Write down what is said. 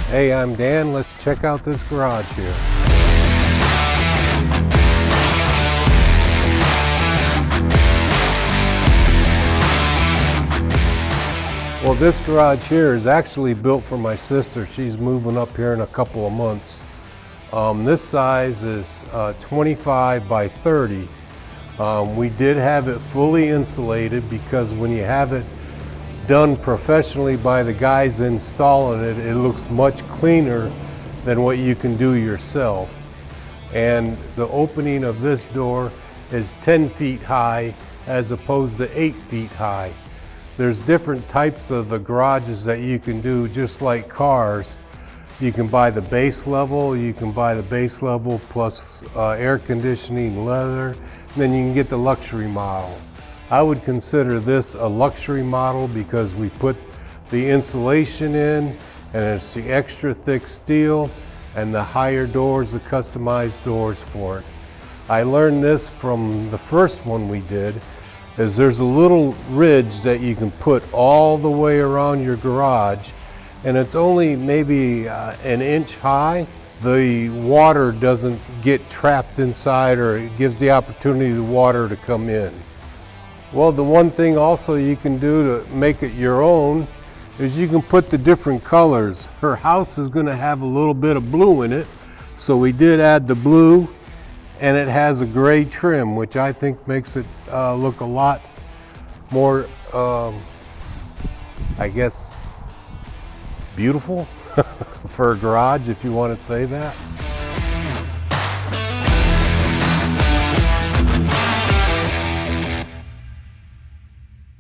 Hey, I'm Dan. Let's check out this garage here. Well, this garage here is actually built for my sister. She's moving up here in a couple of months. This size is 25 by 30. We did have it fully insulated because when you have it done professionally by the guys installing it, it looks much cleaner than what you can do yourself. And the opening of this door is 10 feet high as opposed to 8 feet high. There's different types of the garages that you can do, just like cars. You can buy the base level, plus air conditioning, leather, and then you can get the luxury model. I would consider this a luxury model because we put the insulation in, and it's the extra thick steel and the higher doors, the customized doors for it. I learned this from the first one we did, is there's a little ridge that you can put all the way around your garage, and it's only maybe an inch high. The water doesn't get trapped inside, or it gives the opportunity for the water to come in. Well, the one thing also you can do to make it your own is you can put the different colors. Her house is going to have a little bit of blue in it, so we did add the blue, and it has a gray trim, which I think makes it look a lot more, I guess, beautiful for a garage, if you want to say that.